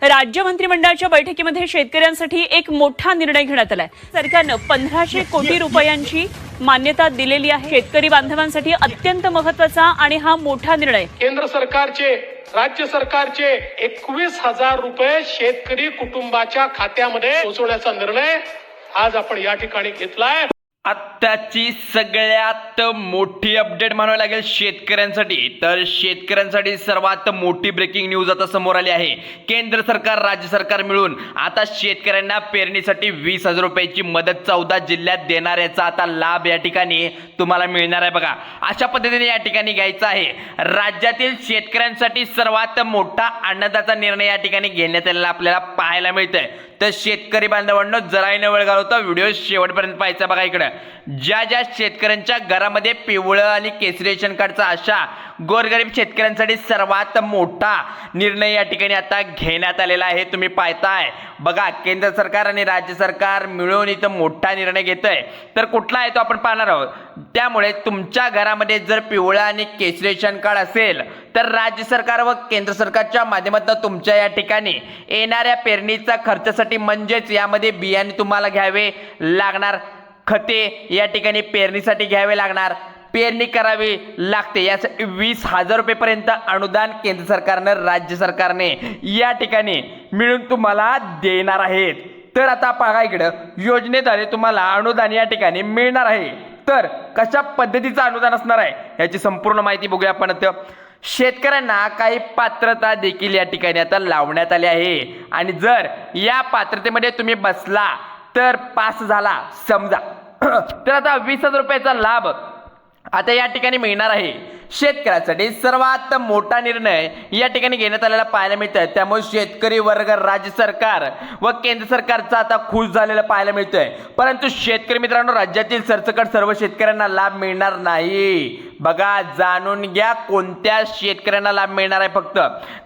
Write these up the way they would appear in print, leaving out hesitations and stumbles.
राज्य मंत्रिमंडळाच्या बैठकीमध्ये शेतकऱ्यांसाठी एक मोठा निर्णय घेण्यात आलाय। सरकारनं 1500 कोटी रुपयांची मान्यता दिलेली आहे। शेतकरी बांधवांसाठी अत्यंत महत्त्वाचा आणि हा मोठा निर्णय। केंद्र सरकारचे राज्य सरकारचे 21,000 रुपये शेतकरी कुटुंबाच्या खात्यामध्ये पोहोचवण्याचा निर्णय आज आपण या ठिकाणी घेतलाय। आत्ताची सगळ्यात मोठी अपडेट म्हणावी लागेल शेतकऱ्यांसाठी। तर शेतकऱ्यांसाठी सर्वात मोठी ब्रेकिंग न्यूज आता समोर आली आहे। केंद्र सरकार राज्य सरकार मिळून आता शेतकऱ्यांना पेरणीसाठी 20,000 रुपयाची मदत 14 जिल्ह्यात देणार याचा आता लाभ या ठिकाणी तुम्हाला मिळणार आहे। बघा, अशा पद्धतीने या ठिकाणी घ्यायचा आहे। राज्यातील शेतकऱ्यांसाठी सर्वात मोठा आनंदाचा निर्णय या ठिकाणी घेण्यात आलेला आपल्याला पाहायला मिळतंय। तर शेतकरी बांधवांनो, जराही न वेळ घालवता व्हिडिओ शेवटपर्यंत पाहायचा। बघा, इकडे ज्या शेतकऱ्यांच्या घरामध्ये पिवळं आणि केसरी रेशन कार्डचा अशा गोरगरीब शेतकऱ्यांसाठी सर्वात मोठा निर्णय या ठिकाणी आता घेण्यात आलेला आहे। तुम्ही पाहताय बघा, केंद्र सरकार आणि राज्य सरकार मिळून इथं मोठा निर्णय घेतोय। तर कुठला आहे तो आपण पाहणार आहोत। त्यामुळे तुमच्या घरामध्ये जर पिवळं आणि केसरी रेशन कार्ड असेल तर राज्य सरकार व केंद्र सरकारच्या माध्यमातून तुमच्या या ठिकाणी येणाऱ्या पेरणीचा खर्चासाठी म्हणजेच यामध्ये बियाणे तुम्हाला घ्यावे लागणार, खते या ठिकाणी पेरणीसाठी घ्यावे लागणार, पेरणी करावी लागते, यासाठी 20,000 रुपयेपर्यंत अनुदान केंद्र सरकारनं राज्य सरकारने या ठिकाणी मिळून तुम्हाला देणार आहेत। तर आता पहा, इकडं योजनेद्वारे तुम्हाला अनुदान या ठिकाणी मिळणार आहे। तर कशा पद्धतीचं अनुदान असणार आहे याची संपूर्ण माहिती बघूया आपण। शेतकऱ्यांना काही पात्रता देखील या ठिकाणी आता लावण्यात आली आहे आणि जर या पात्रतेमध्ये तुम्ही बसला तर पास झाला समजा तर आता 20,000 रुपयाचा लाभ आता या ठिकाणी मिळणार आहे। शेतकऱ्यासाठी सर्वात मोठा निर्णय या ठिकाणी घेण्यात आलेला पाहायला मिळतोय। त्यामुळे शेतकरी वर्ग राज्य सरकार व केंद्र सरकारचा आता खुश झालेला पाहायला मिळतोय। परंतु शेतकरी मित्रांनो, राज्यातील सरसकट सर्व शेतकऱ्यांना लाभ मिळणार नाही। बघा, जाणून घ्या कोणत्या शेतकऱ्यांना लाभ मिळणार आहे। फक्त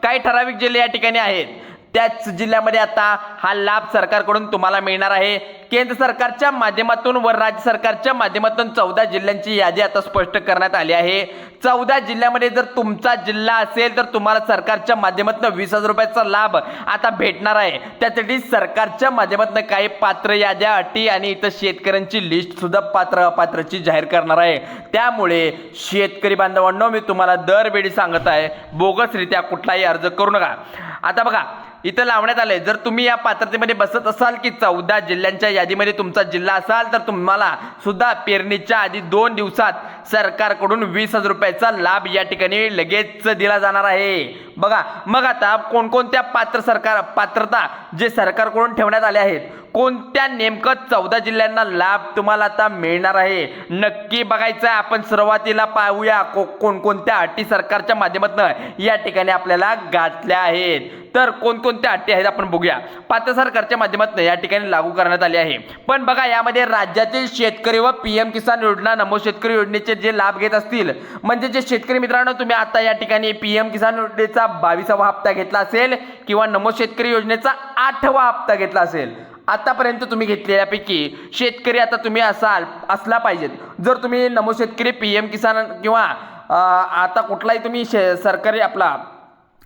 काही ठराविक जिल्हे या ठिकाणी आहेत, त्याच जिल्ह्यामध्ये आता हा लाभ सरकारकडून तुम्हाला मिळणार आहे। केंद्र सरकारच्या माध्यमातून व राज्य सरकारच्या माध्यमातून 14 जिल्ह्यांची यादी आता स्पष्ट करण्यात आली आहे। 14 जिल्ह्यामध्ये जर तुमचा जिल्हा असेल तर तुम्हाला सरकारच्या माध्यमातून 20,000 रुपयाचा लाभ आता भेटणार आहे। त्यासाठी सरकारच्या माध्यमातून काही पात्र याद्या, अटी आणि इतर शेतकऱ्यांची लिस्ट सुद्धा पात्र अपात्रची जाहीर करणार आहे। त्यामुळे शेतकरी बांधवांनो, मी तुम्हाला दरवेळी सांगत आहे, बोगसरित्या कुठलाही अर्ज करू नका। आता बघा, इथं लावण्यात आलंय, जर तुम्ही या पात्रतेमध्ये बसत असाल की 14 जिल्ह्यांच्या यादीमध्ये तुमचा जिल्हा असाल तर तुम्हाला सुद्धा पेरणीच्या आधी 2 दिवसात सरकारकडून 20,000 रुपयाचा लाभ या ठिकाणी लगेच दिला जाणार आहे। बघा, मग आता कोणकोणत्या पात्रता जे सरकारकडून ठेवण्यात आले आहेत, कोणत्या नेमकं 14 जिल्ह्यांना लाभ तुम्हाला आता मिळणार आहे नक्की बघायचं आहे। आपण सुरुवातीला पाहूया कोणकोणत्या अटी सरकारच्या माध्यमातून या ठिकाणी आपल्याला घातल्या आहेत। तर कोणकोणत्या अटी आहेत आपण बघूया। पात्र सरकारच्या माध्यमातून या ठिकाणी लागू करण्यात आले आहे। पण बघा, यामध्ये राज्यातील शेतकरी व PM किसान योजना, नमो शेतकरी योजनेचे जे लाभ घेत असतील, म्हणजे जे शेतकरी मित्रांनो तुम्ही आता या ठिकाणी PM किसान योजनेचा 22वा हप्ता घेतला असेल किंवा नमो शेतकरी योजनेचा 8वा हप्ता घेतला असेल, आतापर्यंत तुम्ही घेतलेल्यापैकी शेतकरी आता तुम्ही असला पाहिजेत। जर तुम्ही नमो शेतकरी, PM किसान किंवा आता कुठलाही तुम्ही सरकारी आपला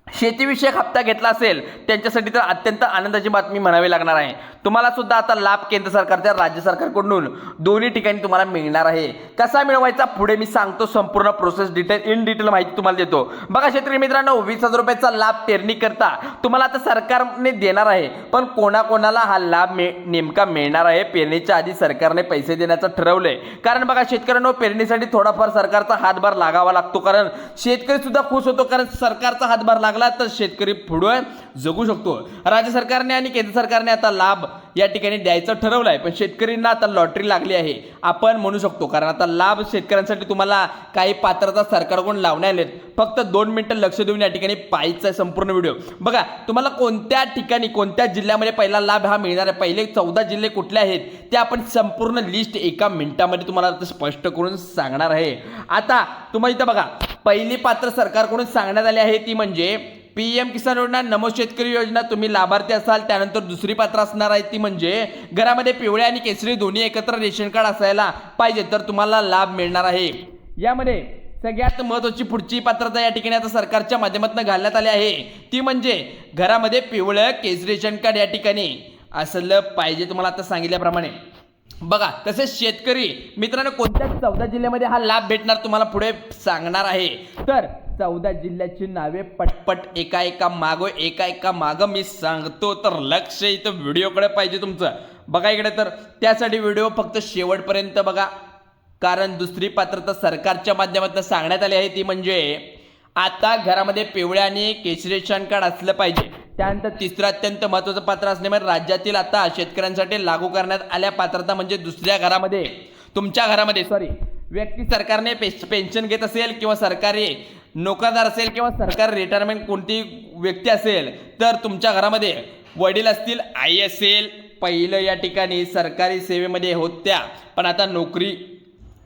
शेतीविषयक हप्ता घेतला असेल त्यांच्यासाठी तर अत्यंत आनंदाची बातमी म्हणावी लागणार आहे। तुम्हाला सुद्धा आता लाभ केंद्र सरकारच्या राज्य सरकारकडून दोन्ही ठिकाणी तुम्हाला मिळणार आहे। कसा मिळवायचा पुढे मी सांगतो, संपूर्ण प्रोसेस इन डिटेल माहिती तुम्हाला देतो। बघा शेतकरी मित्रांनो, 20,000 रुपयाचा लाभ पेरणी करता तुम्हाला आता सरकारने देणार आहे। पण कोणाकोणाला हा लाभ नेमका मिळणार आहे, पेरणीच्या आधी सरकारने पैसे देण्याचं ठरवलंय। कारण बघा शेतकऱ्यांनो, पेरणीसाठी थोडाफार सरकारचा हातभार लागावा लागतो, कारण शेतकरी सुद्धा खुश होतो, कारण सरकारचा हातभार लागला तर शेतकरी पुढे जगू शकतो। राज्य सरकारने आणि केंद्र सरकारने आता लाभ या ठिकाणी द्यायचं ठरवलंय, पण शेतकऱ्यांना आता लॉटरी लागली आहे आपण म्हणू शकतो। कारण आता लाभ शेतकऱ्यांसाठी तुम्हाला काही पात्रता सरकारकडून लावण्यात आलेत। फक्त 2 मिनिटं लक्ष देऊन या ठिकाणी पाहायचं आहे संपूर्ण व्हिडिओ। बघा, तुम्हाला कोणत्या ठिकाणी कोणत्या जिल्ह्यामध्ये पहिला लाभ हा मिळणार आहे, पहिले 14 जिल्हे कुठले आहेत ते आपण संपूर्ण लिस्ट एका मिनिटामध्ये तुम्हाला स्पष्ट करून सांगणार आहे। आता तुम्हाला इथं बघा, पहिली पात्र सरकारकडून सांगण्यात आली आहे ती म्हणजे PM किसान योजना, नमो शेतकरी योजना तुम्ही लाभार्थी असाल। त्यानंतर दुसरी पात्र असणार आहे ती म्हणजे घरामध्ये पिवळे आणि केसरी दोन्ही एकत्र रेशन कार्ड असायला पाहिजे तर तुम्हाला लाभ मिळणार आहे। यामध्ये सगळ्यात महत्त्वाची पुढची पात्रता या ठिकाणी आता सरकारच्या माध्यमातून घालण्यात आली आहे, ती म्हणजे घरामध्ये पिवळं केसरी रेशन कार्ड या ठिकाणी असलं पाहिजे, तुम्हाला आता सांगितल्याप्रमाणे. बघा, तसेच शेतकरी मित्रांनो कोणत्या 14 जिल्ह्यामध्ये हा लाभ भेटणार तुम्हाला पुढे सांगणार आहे. तर 14 जिल्ह्याची नावे पटपट एका मागं मी सांगतो, तर लक्ष इथं व्हिडिओकडे पाहिजे तुमचं. बघा इकडे, तर त्यासाठी व्हिडिओ फक्त शेवटपर्यंत बघा, कारण दुसरी पात्रता सरकारच्या माध्यमातून सांगण्यात आली आहे, ती म्हणजे आता घरामध्ये पिवळ्या आणि केसरी रेशन कार्ड असलं पाहिजे. त्यानंतर तिसरं अत्यंत महत्त्वाचं पात्र असल्यामुळे राज्यातील आता शेतकऱ्यांसाठी लागू करण्यात आल्या पात्रता म्हणजे दुसऱ्या घरामध्ये, तुमच्या घरामध्ये व्यक्ती सरकारने पेन्शन घेत असेल किंवा सरकारी नोकरदार असेल किंवा सरकारी रिटायरमेंट कोणती व्यक्ती असेल, तर तुमच्या घरामध्ये वडील असतील, आई असेल, पहिलं या ठिकाणी सरकारी सेवेमध्ये होत्या पण आता नोकरी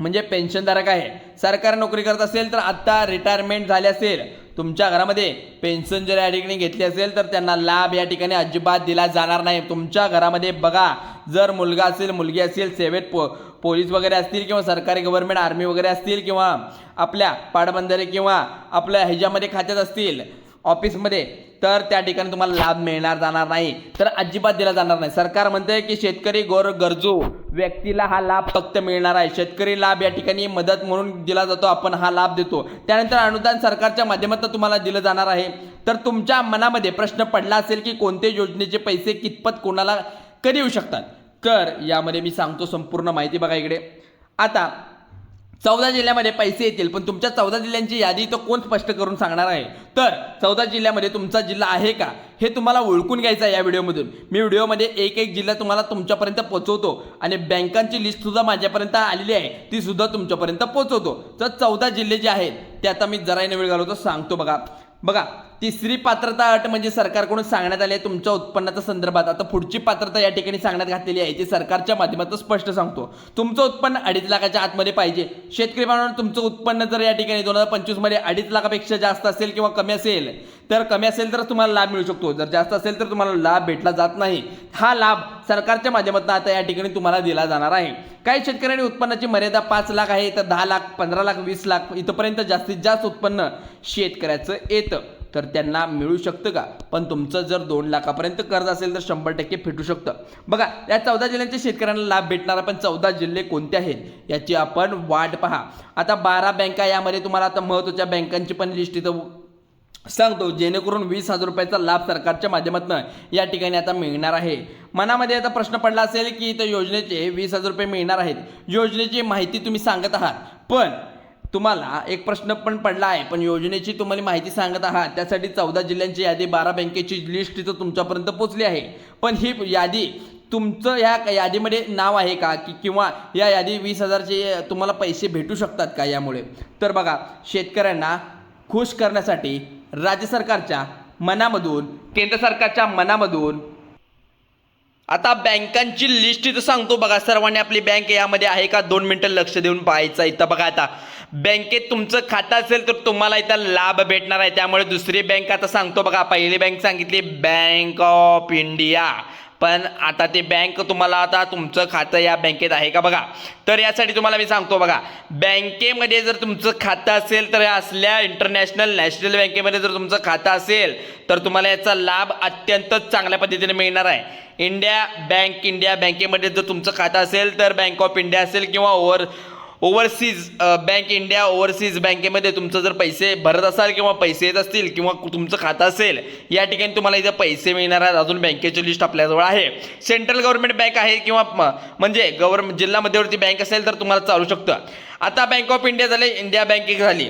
म्हणजे पेन्शनधारक आहे, सरकारी नोकरी करत असेल तर आता रिटायरमेंट झाले असेल, तुमच्या घरामध्ये पेन्शन जर या ठिकाणी घेतली असेल तर त्यांना लाभ या ठिकाणी अजिबात दिला जाणार नाही. तुमच्या घरामध्ये बघा, जर मुलगा असेल, मुलगी असेल, सेवेत पोलीस वगैरे असतील किंवा सरकारी गव्हर्नमेंट आर्मी वगैरे असतील किंवा आपल्या पाटबंधारे किंवा आपल्या ह्याच्यामध्ये खात्यात असतील ऑफिसमध्ये, तर त्या ठिकाणी तुम्हाला लाभ मिळणार जाणार नाही, तर अजिबात दिला जाणार नाही. सरकार म्हणते की शेतकरी गरजू व्यक्तीला हा लाभ फक्त मिळणार आहे. शेतकरी लाभ या ठिकाणी मदत म्हणून दिला जातो, आपण हा लाभ देतो. त्यानंतर अनुदान सरकारच्या माध्यमातून तुम्हाला दिलं जाणार आहे. तर तुमच्या मनामध्ये प्रश्न पडला असेल की कोणते योजनेचे पैसे कितपत कोणाला कधी येऊ शकतात, तर यामध्ये मी सांगतो संपूर्ण माहिती. बघा इकडे, आता 14 जिल्ह्यामध्ये पैसे येतील, पण तुमच्या 14 जिल्ह्यांची यादी तर कोण स्पष्ट करून सांगणार आहे. तर 14 जिल्ह्यामध्ये तुमचा जिल्हा आहे का हे तुम्हाला ओळखून घ्यायचं आहे. या व्हिडिओमधून मी व्हिडिओमध्ये एक जिल्हा तुम्हाला तुमच्यापर्यंत पोहोचवतो आणि बँकांची लिस्ट सुद्धा माझ्यापर्यंत आलेली आहे, ती सुद्धा तुमच्यापर्यंत पोहोचवतो. तर 14 जिल्हे जे आहेत ते आता मी जरा वेळ घालवतो, सांगतो. बघा तिसरी पात्रता अट म्हणजे सरकारकडून सांगण्यात आली आहे तुमच्या उत्पन्नाच्या संदर्भात. आता पुढची पात्रता या ठिकाणी सांगण्यात घातलेली आहे, ती सरकारच्या माध्यमातून स्पष्ट सांगतो. तुमचं उत्पन्न 2.5 लाखाच्या आतमध्ये पाहिजे. शेतकरी बांधवांनो, तुमचं उत्पन्न जर या ठिकाणी 2025 मध्ये 2.5 लाखापेक्षा जास्त असेल किंवा कमी असेल तर तुम्हाला लाभ मिळू शकतो. जर जास्त असेल तर तुम्हाला लाभ भेटला जात नाही. हा लाभ सरकारच्या माध्यमातून आता या ठिकाणी तुम्हाला दिला जाणार आहे. काही शेतकऱ्यांनी उत्पन्नाची मर्यादा 5 लाख आहे, तर 10 लाख, 15 लाख, 20 लाख इथपर्यंत जास्तीत जास्त उत्पन्न शेतकऱ्याचं येतं, तर त्यांना मिळू शकतं का. पण तुमचं जर 2 लाखापर्यंत कर्ज असेल तर 100% फिटू शकतं. बघा, या 14 जिल्ह्यांच्या शेतकऱ्यांना लाभ भेटणार, पण 14 जिल्हे कोणते आहेत याची आपण वाट पहा. आता 12 बँका, यामध्ये तुम्हाला आता महत्त्वाच्या बँकांची पण लिस्ट इथं सांगतो, जेणेकरून 20,000 रुपयाचा लाभ सरकारच्या माध्यमातून या ठिकाणी आता मिळणार आहे. मनामध्ये आता प्रश्न पडला असेल की इथं योजनेचे 20,000 रुपये मिळणार आहेत, योजनेची माहिती तुम्ही सांगत आहात, पण तुम्हाला एक प्रश्न पण पडला आहे, पण योजनेची तुम्हाला माहिती सांगत आहात, त्यासाठी 14 जिल्ह्यांची यादी, 12 बँकेची लिस्ट इथं तुमच्यापर्यंत पोहोचली आहे, पण ही यादी तुमचं ह्या यादीमध्ये नाव आहे का किंवा या यादी 20,000चे तुम्हाला पैसे भेटू शकतात का यामुळे. तर बघा, शेतकऱ्यांना खुश करण्यासाठी राज्य सरकारच्या मनामधून, केंद्र सरकारच्या मनामधून आता बँकांची लिस्ट इथं सांगतो. बघा, सर्वांनी आपली बँक यामध्ये आहे का 2 मिनिटं लक्ष देऊन पाहायचं. इथं बघा, आता बँकेत तुमचं खातं असेल तर तुम्हाला इथं लाभ भेटणार आहे. त्यामुळे दुसरी बँक आता सांगतो. बघा, पहिली बँक सांगितली बँक ऑफ इंडिया, पण आता ते बँक तुम्हाला आता तुमचं खातं या बँकेत आहे का बघा. तर यासाठी तुम्हाला मी सांगतो, बघा, बँकेमध्ये जर तुमचं खातं असेल तर असल्या इंटरनॅशनल नॅशनल बँकेमध्ये जर तुमचं खातं असेल तर तुम्हाला याचा लाभ अत्यंत चांगल्या पद्धतीने मिळणार आहे. इंडिया बँकेमध्ये जर तुमचं खातं असेल तर बँक ऑफ इंडिया असेल किंवा ओव्हरसीज बँक, इंडिया ओव्हरसीज बँकेमध्ये तुमचं जर पैसे भरत असाल किंवा पैसे येत असतील किंवा तुमचं खातं असेल, या ठिकाणी तुम्हाला इथं पैसे मिळणार आहेत. अजून बँकेची लिस्ट आपल्याजवळ आहे. सेंट्रल गव्हर्नमेंट बँक आहे किंवा म्हणजे जिल्हा मध्यवर्ती बँक असेल तर तुम्हाला चालू शकतं. आता बँक ऑफ इंडिया झाले, इंडिया बँक एक झाली,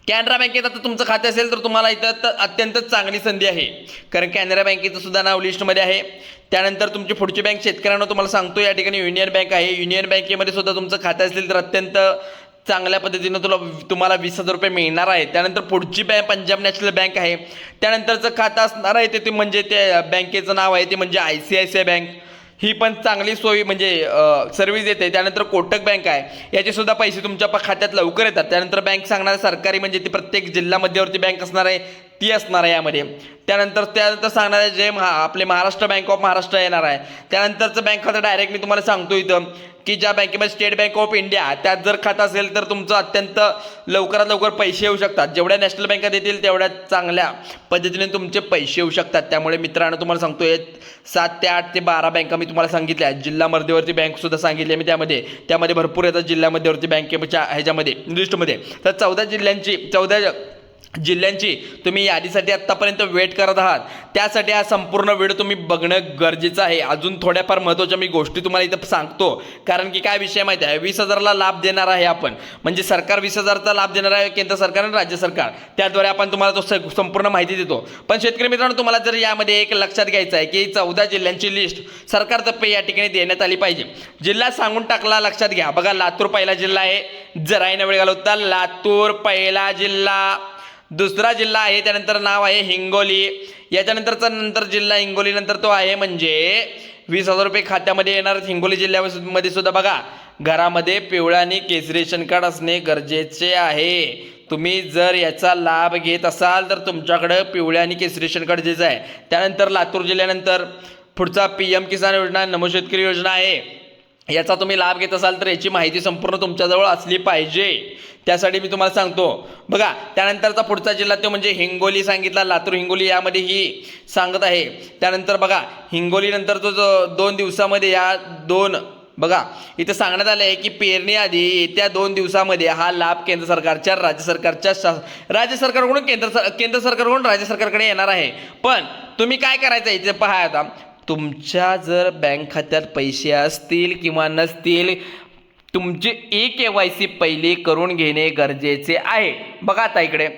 कॅनरा बँकेत आता तुमचं खातं असेल तर तुम्हाला इथं अत्यंत चांगली संधी आहे, कारण कॅनरा बँकेचं सुद्धा नाव लिस्टमध्ये आहे. त्यानंतर तुमची पुढची बँक शेतकऱ्यांना तुम्हाला सांगतो, या ठिकाणी युनियन बँक आहे. युनियन बँकेमध्ये सुद्धा तुमचं खातं असेल तर अत्यंत चांगल्या पद्धतीनं तुम्हाला 20,000 रुपये मिळणार आहे. त्यानंतर पुढची बँक पंजाब नॅशनल बँक आहे. त्यानंतरचं खातं असणार आहे ते म्हणजे त्या बँकेचं नाव आहे ते म्हणजे ICICI बँक, ही पण चांगली सोयी म्हणजे सर्व्हिस देते. त्यानंतर कोटक बँक आहे, याचे सुद्धा पैसे तुमच्या खात्यात लवकर येतात. त्यानंतर बँक सांगणार सरकारी म्हणजे ती प्रत्येक जिल्हा मध्यवर्ती बँक असणार आहे, ती असणार आहे यामध्ये. त्यानंतर सांगणार आहे जे आपले महाराष्ट्र बँक ऑफ महाराष्ट्र येणार आहे. त्यानंतरचं बँक खातं डायरेक्ट मी तुम्हाला सांगतो इथं की ज्या बँकेमध्ये स्टेट बँक ऑफ इंडिया त्यात जर खातं असेल तर तुमचं अत्यंत लवकरात लवकर पैसे येऊ शकतात. जेवढ्या नॅशनल बँका देतील तेवढ्या चांगल्या पद्धतीने तुमचे पैसे येऊ शकतात. त्यामुळे मित्रांनो तुम्हाला सांगतोय 7 ते 8 ते 12 बँका मी तुम्हाला सांगितल्या. जिल्हा मध्यवर्ती बँकसुद्धा सांगितली मी त्यामध्ये भरपूर येतात जिल्हा मध्यवर्ती बँकेच्या ह्याच्यामध्ये लिस्टमध्ये. तर 14 जिल्ह्यांची तुम्ही यादीसाठी आत्तापर्यंत वेट करत आहात. त्यासाठी हा संपूर्ण व्हिडिओ तुम्ही बघणं गरजेचं आहे. अजून थोड्याफार महत्त्वाच्या मी गोष्टी तुम्हाला इथं सांगतो, कारण की काय विषय माहिती आहे, 20,000ला लाभ देणार आहे आपण, म्हणजे सरकार 20,000चा लाभ देणार आहे, केंद्र सरकार आणि राज्य सरकार, त्याद्वारे आपण तुम्हाला तो संपूर्ण माहिती देतो. पण शेतकरी मित्रांनो तुम्हाला जर यामध्ये एक लक्षात घ्यायचं आहे की 14 जिल्ह्यांची लिस्ट सरकारतर्फे या ठिकाणी देण्यात आली पाहिजे. जिल्हा सांगून टाकला, लक्षात घ्या. बघा, लातूर पहिला जिल्हा आहे, जराही न वेळ घालवता लातूर पहिला जिल्हा. दुसरा जिल्हा आहे, त्यानंतर नाव आहे हिंगोली. याच्यानंतर जिल्हा हिंगोली नंतर तो आहे म्हणजे 20,000 रुपये खात्यामध्ये येणार. हिंगोली जिल्ह्यामध्ये सुद्धा बघा, घरामध्ये पिवळा आणि केसरी रेशन कार्ड असणे गरजेचे आहे. तुम्ही जर याचा लाभ घेत असाल तर तुमच्याकडे पिवळ्या आणि केसरी रेशन कार्ड गरजेचं आहे. त्यानंतर लातूर जिल्ह्यानंतर पुढचा PM किसान योजना, नमो शेतकरी योजना आहे. याचा तुम्ही लाभ घेत असाल तर याची माहिती संपूर्ण तुमच्याजवळ असली पाहिजे. त्यासाठी मी तुम्हाला सांगतो. बघा, त्यानंतरचा पुढचा जिल्हा तो म्हणजे हिंगोली सांगितला, लातूर हिंगोली यामध्ये ही सांगत आहे. त्यानंतर बघा, हिंगोली नंतर तो जो 2 दिवसामध्ये बघा इथं सांगण्यात आलं आहे की पेरणी आधी येत्या 2 दिवसामध्ये हा लाभ केंद्र सरकारच्या राज्य सरकारकडून केंद्र सरकारकडून राज्य सरकारकडे येणार आहे. पण तुम्ही काय करायचं इथे पहा, आता तुमच्या जर बँक खात्यात पैसे असतील किंवा नसतील, तुमची KYC पहिली करून घेणे गरजेचे आहे. बघा आता इकडे.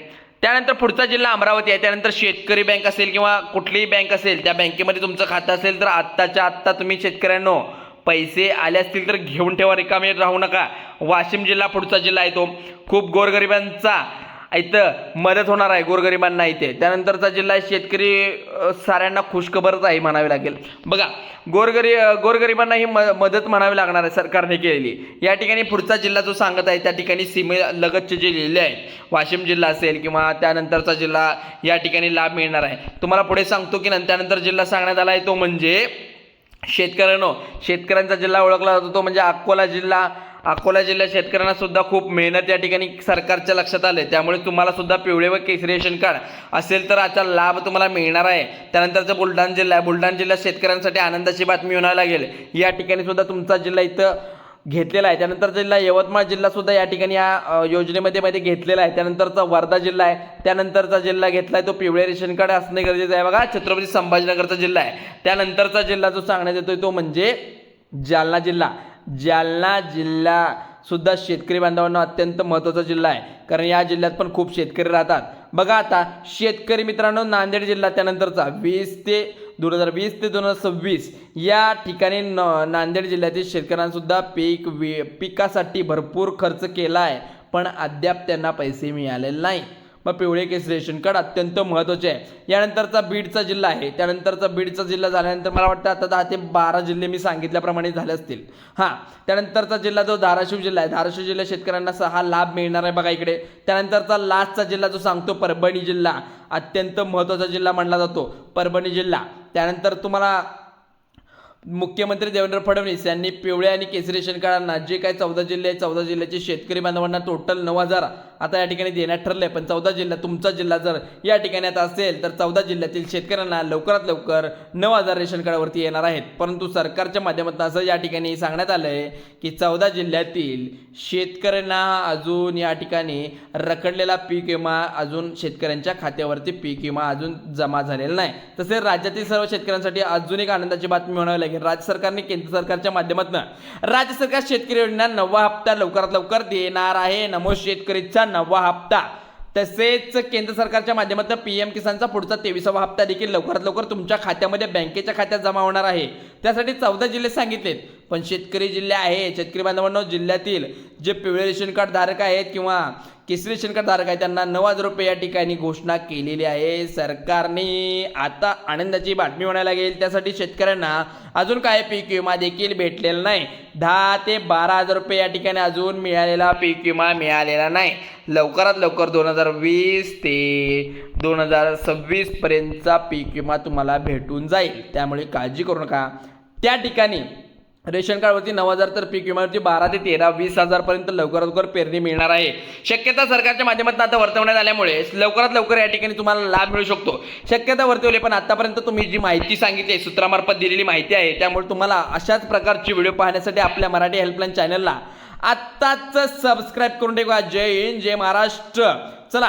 त्यानंतर पुढचा जिल्हा अमरावती आहे. त्यानंतर शेतकरी बँक असेल किंवा कुठलीही बँक असेल, त्या बँकेमध्ये तुमचं खातं असेल तर आत्ताच्या आत्ता तुम्ही शेतकऱ्यांनो पैसे आले असतील तर घेऊन ठेवा, रिकामे राहू नका. वाशिम जिल्हा पुढचा जिल्हा आहे, तो खूप गोरगरिबांचा इथं मदत होणार आहे, गोरगरिबांना इथे. त्यानंतरचा जिल्हा शेतकरी साऱ्यांना खुशखबरच आहे म्हणावी लागेल. बघा, गोरगरिबांना ही मदत म्हणावी लागणार आहे सरकारने केलेली. या ठिकाणी पुढचा जिल्हा जो सांगत आहे त्या ठिकाणी सीमेलगतचे जे जिल्हे आहेत, वाशिम जिल्हा असेल किंवा त्यानंतरचा जिल्हा, या ठिकाणी लाभ मिळणार आहे. तुम्हाला पुढे सांगतो की त्यानंतर जिल्हा सांगण्यात आला आहे तो म्हणजे शेतकऱ्यांचा जिल्हा ओळखला जातो तो म्हणजे अकोला जिल्हा. अकोला जिल्ह्यात शेतकऱ्यांना सुद्धा खूप मेहनत या ठिकाणी सरकारच्या लक्षात आले. त्यामुळे तुम्हाला सुद्धा पिवळे व केसरी रेशन कार्ड असेल तर याचा लाभ तुम्हाला मिळणार आहे. त्यानंतरचा बुलढाणा जिल्हा आहे. बुलढाणा जिल्ह्यात शेतकऱ्यांसाठी आनंदाची बातमी म्हणावी लागेल. या ठिकाणी सुद्धा तुमचा जिल्हा इथं घेतलेला आहे. त्यानंतर जिल्हा यवतमाळ जिल्हा सुद्धा या ठिकाणी या योजनेमध्ये घेतलेला आहे. त्यानंतरचा वर्धा जिल्हा आहे. त्यानंतरचा जिल्हा घेतलाय तो पिवळे रेशन कार्ड असणे गरजेचं आहे. बघा, छत्रपती संभाजीनगरचा जिल्हा आहे. त्यानंतरचा जिल्हा जो सांगण्यात येतोय तो म्हणजे जालना जिल्हा. जालना जिल्हा सुद्धा शेतकरी बांधवांना अत्यंत महत्त्वाचा जिल्हा आहे, कारण या जिल्ह्यात पण खूप शेतकरी राहतात. बघा आता शेतकरी मित्रांनो, नांदेड जिल्हा त्यानंतरचा 2020 ते 2026 या ठिकाणी नांदेड जिल्ह्यातील शेतकऱ्यांना सुद्धा पिकासाठी भरपूर खर्च केला आहे, पण अद्याप त्यांना पैसे मिळालेले नाही. मग पिवळे केसरी रेशन कार्ड अत्यंत महत्त्वाचे आहे. यानंतरचा बीडचा जिल्हा आहे. त्यानंतरचा बीडचा जिल्हा झाल्यानंतर मला वाटतं आता 10 ते 12 जिल्हे मी सांगितल्याप्रमाणे झाले असतील. त्यानंतरचा जिल्हा जो धाराशिव जिल्हा आहे. धाराशिव जिल्हा शेतकऱ्यांना हा लाभ मिळणार आहे. बघा इकडे. त्यानंतरचा लास्टचा जिल्हा जो सांगतो परभणी जिल्हा, अत्यंत महत्त्वाचा जिल्हा मानला जातो परभणी जिल्हा. त्यानंतर तुम्हाला मुख्यमंत्री देवेंद्र फडणवीस यांनी पिवळ्या आणि केसरी रेशन कार्डांना जे काही 14 जिल्हे आहेत, 14 जिल्ह्याचे शेतकरी बांधवांना टोटल 9,000 आता या ठिकाणी देण्यात ठरले. पण 14 जिल्हा, तुमचा जिल्हा जर या ठिकाणी आता असेल तर 14 जिल्ह्यातील शेतकऱ्यांना लवकरात लवकर 9,000 रेशन कार्डावरती येणार आहेत. परंतु सरकारच्या माध्यमातून असं या ठिकाणी सांगण्यात आलं आहे की 14 जिल्ह्यातील शेतकऱ्यांना अजून या ठिकाणी रखडलेला पीक विमा अजून शेतकऱ्यांच्या खात्यावरती पीक विमा अजून जमा झालेला नाही. तसेच राज्यातील सर्व शेतकऱ्यांसाठी अजून एक आनंदाची बातमी म्हणावी लागेल. राज्य सरकारने केंद्र सरकारच्या माध्यमातून राज्य सरकार शेतकरी योजना 9वा हप्ता लवकरात लवकर देणार आहे. नमो शेतकरीचा 9वा हप्ता. तसेच केंद्र सरकारच्या माध्यमातून PM किसानचा पुढचा 23वा हप्ता देखील लवकरात लवकर तुमच्या खात्यामध्ये, बँकेच्या खात्यात जमा होणार आहे. त्यासाठी 14 जिल्हे सांगितलेत. पण शेतकरी जिल्हे आहेत, शेतकरी बांधवांनो, जिल्ह्यातील जे पिवळे रेशन कार्ड धारक आहेत किंवा केसरी रेशन कार्ड धारक आहेत त्यांना 9,000 रुपये या ठिकाणी घोषणा केलेली आहे सरकारने. आता आनंदाची बातमी म्हणायला लागेल, त्यासाठी शेतकऱ्यांना अजून काय पीक विमा देखील भेटलेला नाही. 10 ते 12,000 रुपये या ठिकाणी अजून मिळालेला पीक विमा मिळालेला नाही. लवकरात लवकर 2020 ते 2026 पर्यंतचा पीक विमा तुम्हाला भेटून जाईल, त्यामुळे काळजी करू नका. त्या ठिकाणी रेशन कार्डवरती 9,000 तर पीक विम्यावरती 12 ते 13-20,000 पर्यंत लवकरात लवकर पेरणी मिळणार आहे. शक्यता सरकारच्या माध्यमातून आता वर्तवण्यात आल्यामुळे लवकरात लवकर या ठिकाणी तुम्हाला लाभ मिळू शकतो. शक्यता वर्तवली, पण आतापर्यंत तुम्ही जी माहिती सांगितली सूत्रामार्फत दिलेली माहिती आहे, त्यामुळे तुम्हाला अशाच प्रकारची व्हिडिओ पाहण्यासाठी आपल्या मराठी हेल्पलाईन चॅनलला आत्ताच सबस्क्राईब करून ठेवा. जय हिंद, जय महाराष्ट्र. चला.